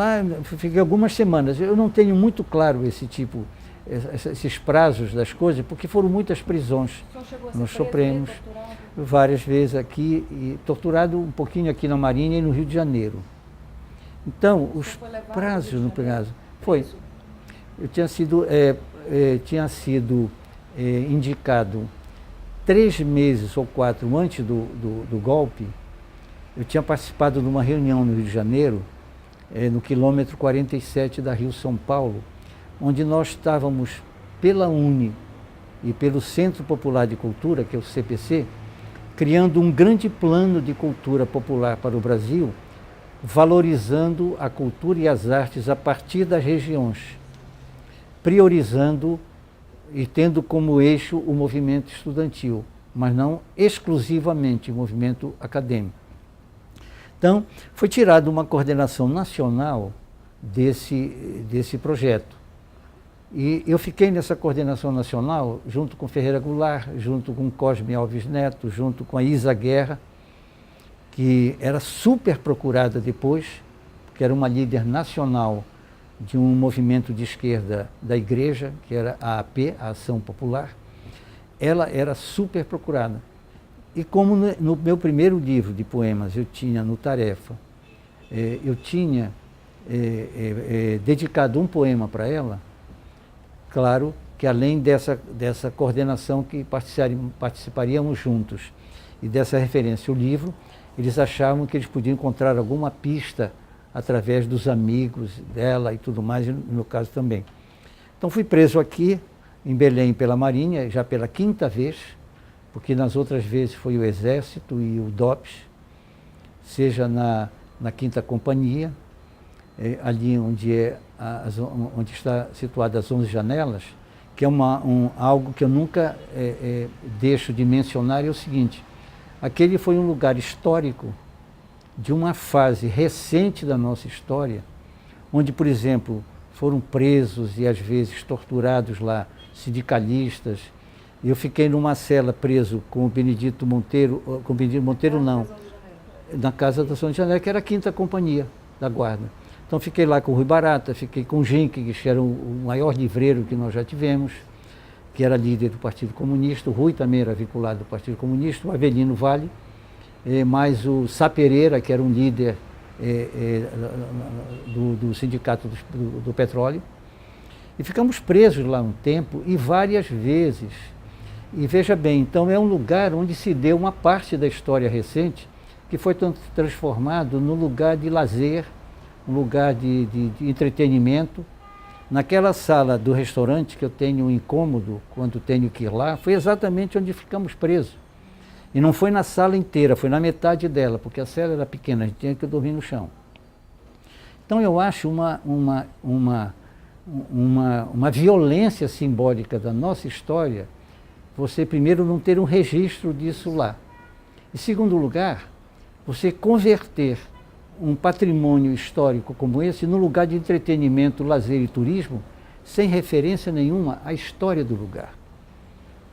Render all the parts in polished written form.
lá, fiquei algumas semanas. Eu não tenho muito claro esses prazos das coisas, porque foram muitas prisões nos Supremos, várias vezes aqui, e torturado um pouquinho aqui na Marinha e no Rio de Janeiro. Então, os prazos no prazo foi. Eu tinha sido indicado 3 meses ou 4 antes do golpe. Eu tinha participado de uma reunião no Rio de Janeiro, no quilômetro 47 da Rio-São Paulo, onde nós estávamos pela UNE e pelo Centro Popular de Cultura, que é o CPC, criando um grande plano de cultura popular para o Brasil, valorizando a cultura e as artes a partir das regiões, priorizando e tendo como eixo o movimento estudantil, mas não exclusivamente o movimento acadêmico. Então, foi tirada uma coordenação nacional desse projeto. E eu fiquei nessa coordenação nacional junto com Ferreira Goulart, junto com Cosme Alves Neto, junto com a Isa Guerra, que era super procurada depois, que era uma líder nacional de um movimento de esquerda da igreja, que era a AP, a Ação Popular. Ela era super procurada. E como no meu primeiro livro de poemas eu tinha no Tarefa, eu tinha dedicado um poema para ela, claro que além dessa coordenação que participaríamos juntos e dessa referência ao livro, eles achavam que eles podiam encontrar alguma pista através dos amigos dela e tudo mais, e no meu caso também. Então fui preso aqui, em Belém, pela Marinha, já pela 5ª vez, porque nas outras vezes foi o Exército e o DOPS, seja na 5ª Companhia, ali onde está situada as 11 Janelas, que é algo que eu nunca deixo de mencionar, é o seguinte: aquele foi um lugar histórico de uma fase recente da nossa história, onde, por exemplo, foram presos e às vezes torturados lá sindicalistas. Eu fiquei numa cela preso com o Benedito Monteiro, com o Benedito Monteiro não, na Casa da 11 Janelas, que era a 5ª Companhia da Guarda. Então fiquei lá com o Rui Barata, fiquei com o Genk, que era o maior livreiro que nós já tivemos, que era líder do Partido Comunista. O Rui também era vinculado ao Partido Comunista, o Avelino Vale, mais o Sá Pereira, que era um líder do Sindicato do Petróleo. E ficamos presos lá um tempo, e várias vezes. E veja bem, então é um lugar onde se deu uma parte da história recente que foi transformado num lugar de lazer, um lugar de entretenimento. Naquela sala do restaurante, que eu tenho um incômodo quando tenho que ir lá, foi exatamente onde ficamos presos. E não foi na sala inteira, foi na metade dela, porque a cela era pequena, a gente tinha que dormir no chão. Então eu acho uma violência simbólica da nossa história, você primeiro não ter um registro disso lá. Em segundo lugar, você converter um patrimônio histórico como esse num lugar de entretenimento, lazer e turismo, sem referência nenhuma à história do lugar.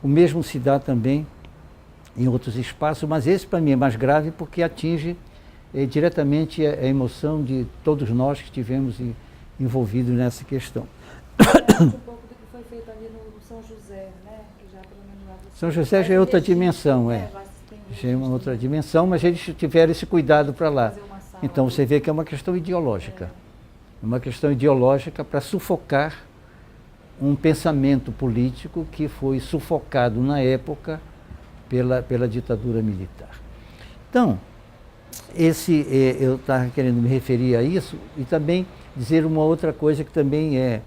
O mesmo se dá também em outros espaços, mas esse para mim é mais grave porque atinge diretamente a emoção de todos nós que estivemos envolvidos nessa questão. Um pouco do que foi feito ali no São José, né? Que já, pelo menos, São José já é outra dimensão, já é uma outra dimensão, mas eles tiveram esse cuidado para lá. Então você vê que é uma questão ideológica. Uma questão ideológica para sufocar um pensamento político que foi sufocado na época pela ditadura militar. Então, eu estava querendo me referir a isso e também dizer uma outra coisa que também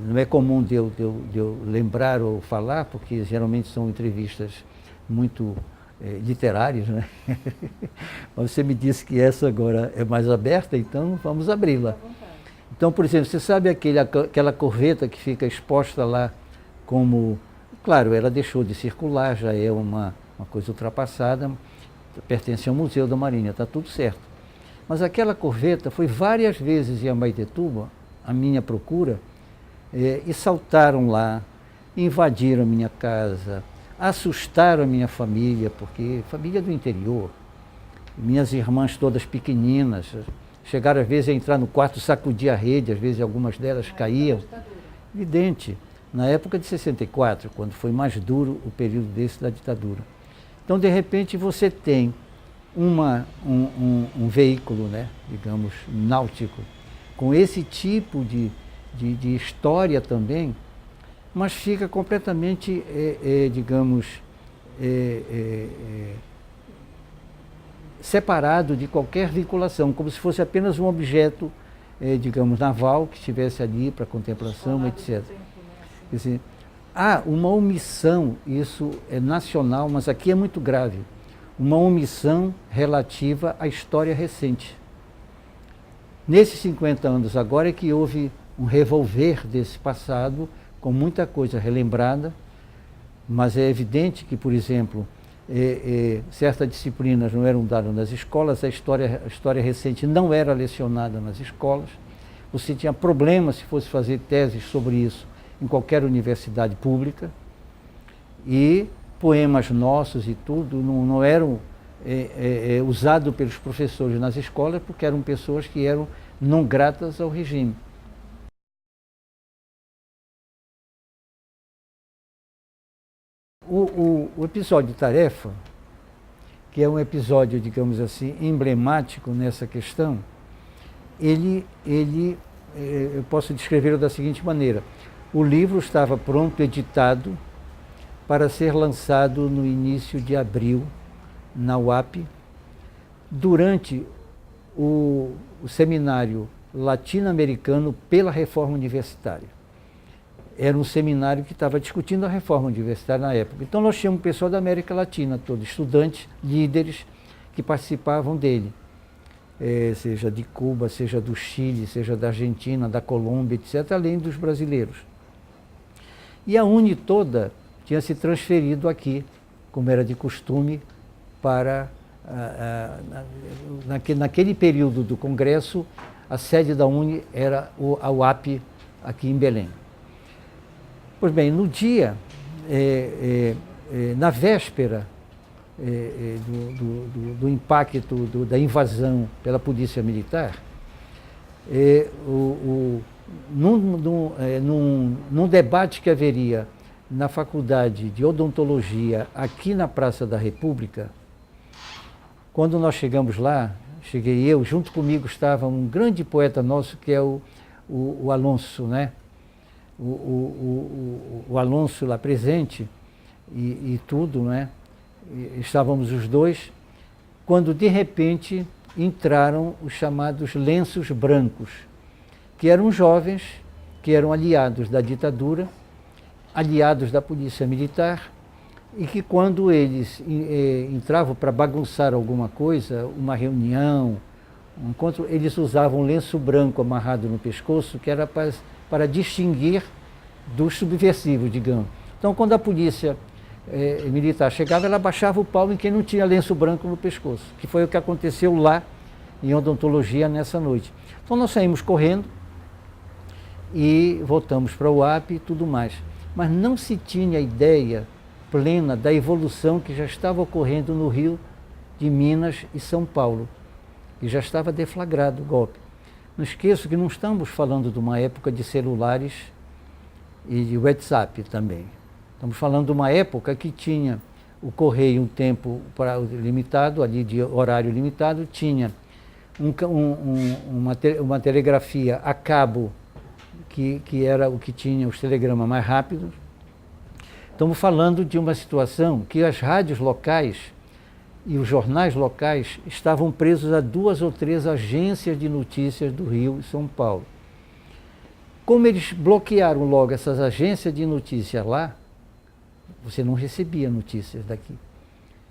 não é comum de eu lembrar ou falar, porque geralmente são entrevistas muito literárias, né? Mas você me disse que essa agora é mais aberta, então vamos abri-la. Então, por exemplo, você sabe aquela corveta que fica exposta lá como... Claro, ela deixou de circular, já é uma coisa ultrapassada, pertence ao Museu da Marinha, está tudo certo. Mas aquela corveta foi várias vezes em Amaitetuba, a minha procura, e saltaram lá, invadiram a minha casa, assustaram a minha família, porque família do interior, minhas irmãs todas pequeninas, chegaram às vezes a entrar no quarto, sacudir a rede, às vezes algumas delas caíam. Evidente, na época de 64, quando foi mais duro o período desse da ditadura. Então, de repente, você tem um veículo, né, digamos, náutico, com esse tipo de história também, mas fica completamente, digamos, separado de qualquer vinculação, como se fosse apenas um objeto, digamos, naval, que estivesse ali para contemplação, etc. Quer dizer, há uma omissão, isso é nacional, mas aqui é muito grave, uma omissão relativa à história recente. Nesses 50 anos agora é que houve um revolver desse passado, com muita coisa relembrada, mas é evidente que, por exemplo, certas disciplinas não eram dadas nas escolas, a história recente não era lecionada nas escolas, você tinha problemas se fosse fazer teses sobre isso em qualquer universidade pública, e poemas nossos e tudo não eram usados pelos professores nas escolas, porque eram pessoas que eram não gratas ao regime. O episódio de Tarefa, que é um episódio, digamos assim, emblemático nessa questão, eu posso descrevê-lo da seguinte maneira. O livro estava pronto, editado, para ser lançado no início de abril, na UAP, durante o seminário latino-americano pela reforma universitária. Era um seminário que estava discutindo a reforma universitária na época. Então nós tínhamos pessoal da América Latina toda, estudantes, líderes que participavam dele. Seja de Cuba, seja do Chile, seja da Argentina, da Colômbia, etc., além dos brasileiros. E a UNE toda tinha se transferido aqui, como era de costume, para... naquele período do Congresso, a sede da UNE era a UAP, aqui em Belém. Pois bem, no dia, na véspera do impacto da invasão pela polícia militar, num debate que haveria na Faculdade de Odontologia, aqui na Praça da República, quando nós chegamos lá, cheguei eu, junto comigo estava um grande poeta nosso, que é o Alonso, né? O Alonso lá presente e tudo, né? Estávamos os dois, quando de repente entraram os chamados lenços brancos, que eram jovens, que eram aliados da ditadura, aliados da polícia militar, e que quando eles entravam para bagunçar alguma coisa, uma reunião, um encontro, eles usavam um lenço branco amarrado no pescoço, que era para distinguir dos subversivos, digamos. Então, quando a polícia militar chegava, ela baixava o pau em quem não tinha lenço branco no pescoço, que foi o que aconteceu lá em odontologia nessa noite. Então, nós saímos correndo e voltamos para o UAP e tudo mais. Mas não se tinha ideia plena da evolução que já estava ocorrendo no Rio de Minas e São Paulo, e já estava deflagrado o golpe. Não esqueço que não estamos falando de uma época de celulares e de WhatsApp também. Estamos falando de uma época que tinha o correio um tempo limitado, ali de horário limitado, tinha uma telegrafia a cabo, que era o que tinha os telegramas mais rápidos. Estamos falando de uma situação que as rádios locais e os jornais locais estavam presos a 2 ou 3 agências de notícias do Rio e São Paulo. Como eles bloquearam logo essas agências de notícias lá, você não recebia notícias daqui.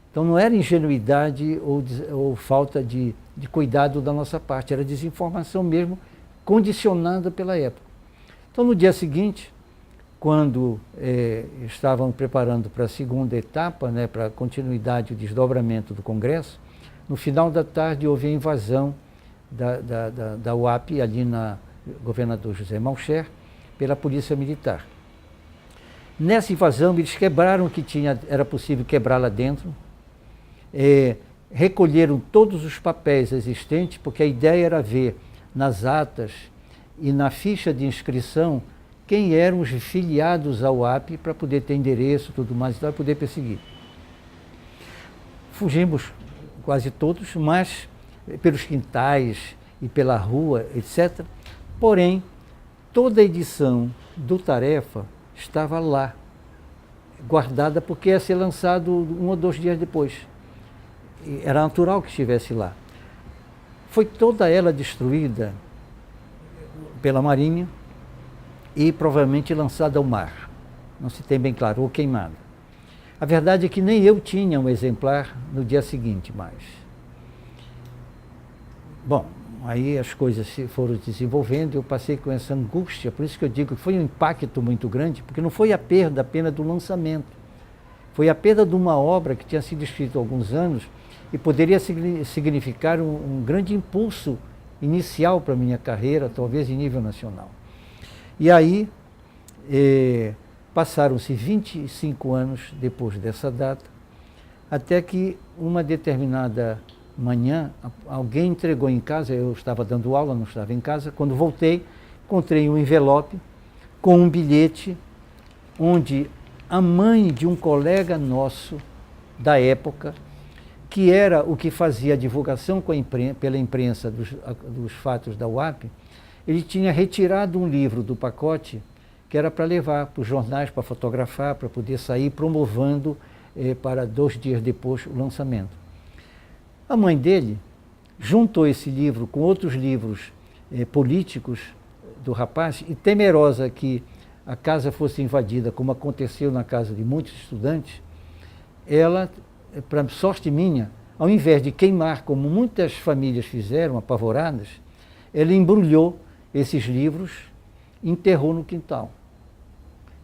Então não era ingenuidade ou falta de cuidado da nossa parte, era desinformação mesmo, condicionada pela época. Então no dia seguinte, quando estavam preparando para a segunda etapa, né, para a continuidade e desdobramento do Congresso, no final da tarde houve a invasão da UAP, ali na Governador José Malcher, pela Polícia Militar. Nessa invasão, eles quebraram o que era possível quebrar lá dentro, recolheram todos os papéis existentes, porque a ideia era ver nas atas e na ficha de inscrição quem eram os filiados ao UAP para poder ter endereço e tudo mais, para poder perseguir. Fugimos quase todos, mas pelos quintais e pela rua, etc. Porém, toda a edição do Tarefa estava lá, guardada, porque ia ser lançado 1 ou 2 dias depois. E era natural que estivesse lá. Foi toda ela destruída pela Marinha e provavelmente lançada ao mar. Não se tem bem claro, ou queimada. A verdade é que nem eu tinha um exemplar no dia seguinte mais. Bom, aí as coisas se foram desenvolvendo, eu passei com essa angústia, por isso que eu digo que foi um impacto muito grande, porque não foi a perda apenas do lançamento, foi a perda de uma obra que tinha sido escrita há alguns anos e poderia significar um grande impulso inicial para a minha carreira, talvez em nível nacional. E aí, passaram-se 25 anos depois dessa data, até que uma determinada manhã, alguém entregou em casa, eu estava dando aula, não estava em casa, quando voltei, encontrei um envelope com um bilhete onde a mãe de um colega nosso da época, que era o que fazia a divulgação pela imprensa dos fatos da UAP, ele tinha retirado um livro do pacote que era para levar para os jornais, para fotografar, para poder sair promovendo para 2 dias depois o lançamento. A mãe dele juntou esse livro com outros livros políticos do rapaz e, temerosa que a casa fosse invadida, como aconteceu na casa de muitos estudantes, ela, para sorte minha, ao invés de queimar, como muitas famílias fizeram, apavoradas, ela embrulhou esses livros e enterrou no quintal.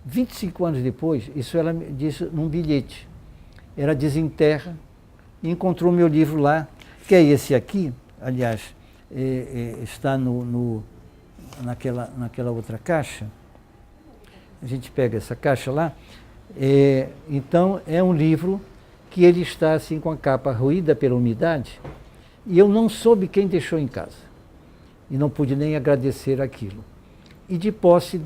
25 anos depois, isso ela me disse num bilhete. Ela desenterra e encontrou meu livro lá, que é esse aqui, aliás, está naquela outra caixa. A gente pega essa caixa lá. Então, é um livro que ele está assim com a capa roída pela umidade, e eu não soube quem deixou em casa. E não pude nem agradecer aquilo. E de posse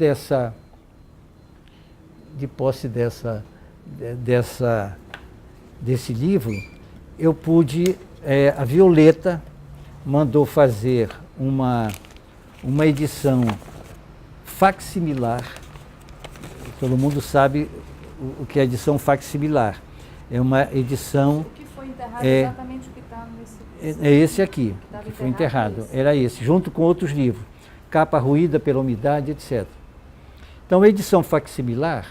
desse livro, eu pude, a Violeta mandou fazer uma edição facsimilar. Todo mundo sabe o que é edição facsimilar. É uma edição... O que foi enterrado exatamente o que está nesse... É esse aqui, que foi enterrado. Era esse, junto com outros livros. Capa ruída pela umidade, etc. Então, a edição facsimilar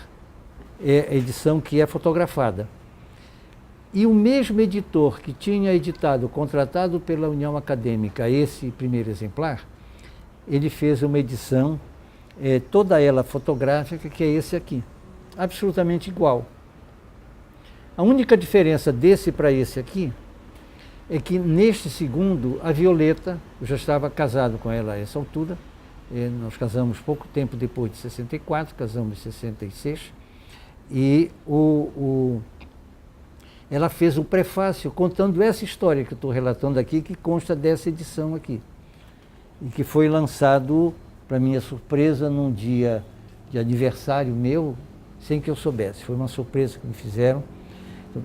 é a edição que é fotografada. E o mesmo editor que tinha editado, contratado pela União Acadêmica, esse primeiro exemplar, ele fez uma edição, toda ela fotográfica, que é esse aqui. Absolutamente igual. A única diferença desse para esse aqui é que neste segundo, a Violeta, eu já estava casado com ela a essa altura, nós casamos pouco tempo depois de 64, casamos em 66, e ela fez um prefácio contando essa história que eu estou relatando aqui, que consta dessa edição aqui, e que foi lançado, para minha surpresa, num dia de aniversário meu, sem que eu soubesse. Foi uma surpresa que me fizeram.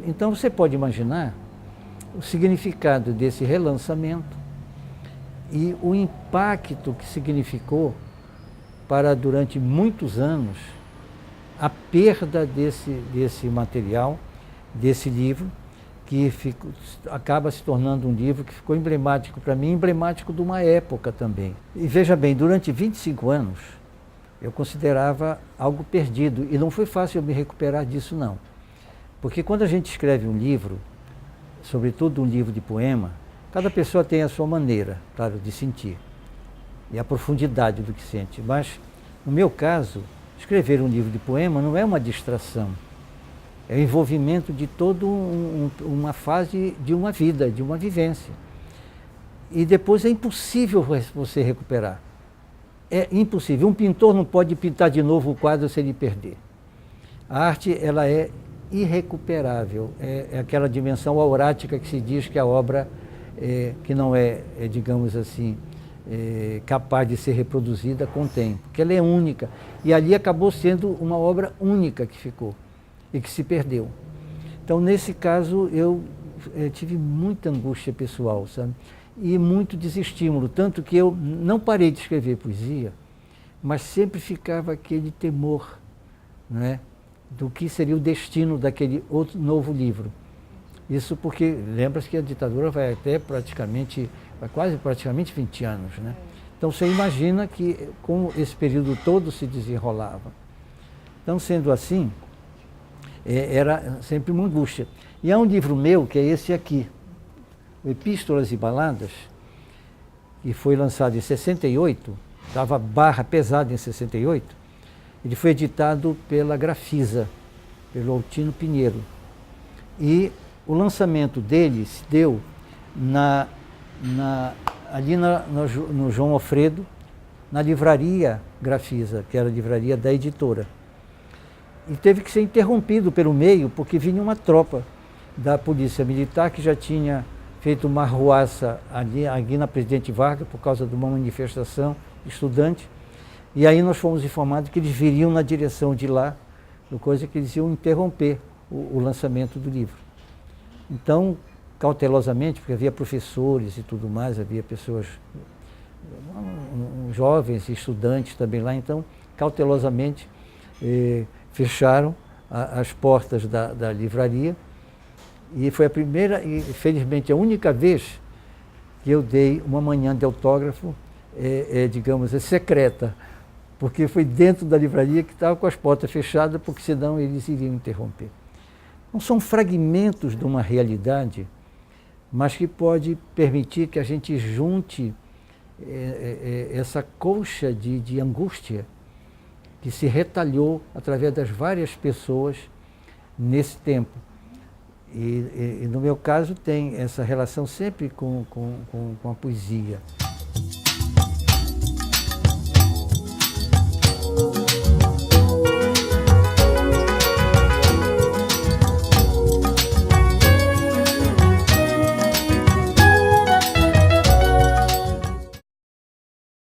Então você pode imaginar o significado desse relançamento e o impacto que significou para, durante muitos anos, a perda desse material, desse livro, que acaba se tornando um livro que ficou emblemático para mim, emblemático de uma época também. E veja bem, durante 25 anos, eu considerava algo perdido, e não foi fácil eu me recuperar disso, não. Porque quando a gente escreve um livro, sobretudo um livro de poema, cada pessoa tem a sua maneira, claro, de sentir, e a profundidade do que sente. Mas, no meu caso, escrever um livro de poema não é uma distração, é o envolvimento de toda uma fase de uma vida, de uma vivência. E depois é impossível você recuperar. É impossível. Um pintor não pode pintar de novo o quadro sem ele perder. A arte, ela é irrecuperável. É aquela dimensão aurática que se diz que a obra que não digamos assim, capaz de ser reproduzida com o tempo, porque ela é única. E ali acabou sendo uma obra única que ficou e que se perdeu. Então, nesse caso, eu tive muita angústia pessoal, sabe? E muito desestímulo, tanto que eu não parei de escrever poesia, mas sempre ficava aquele temor, não é? Do que seria o destino daquele outro novo livro. Isso porque, lembra-se que a ditadura vai até quase praticamente 20 anos, né? Então você imagina que como esse período todo se desenrolava. Então, sendo assim, era sempre uma angústia. E há um livro meu, que é esse aqui, Epístolas e Baladas, que foi lançado em 68, estava barra pesada em 68, ele foi editado pela Grafisa, pelo Altino Pinheiro. E o lançamento dele se deu ali no João Alfredo, na livraria Grafisa, que era a livraria da editora. E teve que ser interrompido pelo meio, porque vinha uma tropa da Polícia Militar que já tinha feito uma arruaça ali na Presidente Vargas por causa de uma manifestação estudante. E aí nós fomos informados que eles viriam na direção de lá, coisa que eles iam interromper o lançamento do livro. Então, cautelosamente, porque havia professores e tudo mais, havia pessoas, jovens, estudantes também lá, então, cautelosamente, fecharam as portas da livraria, e foi a primeira e, felizmente, a única vez que eu dei uma manhã de autógrafo, digamos, secreta, porque foi dentro da livraria que estava com as portas fechadas, porque senão eles iriam interromper. Então, são fragmentos de uma realidade, mas que pode permitir que a gente junte essa colcha de angústia que se retalhou através das várias pessoas nesse tempo. E no meu caso tem essa relação sempre com a poesia.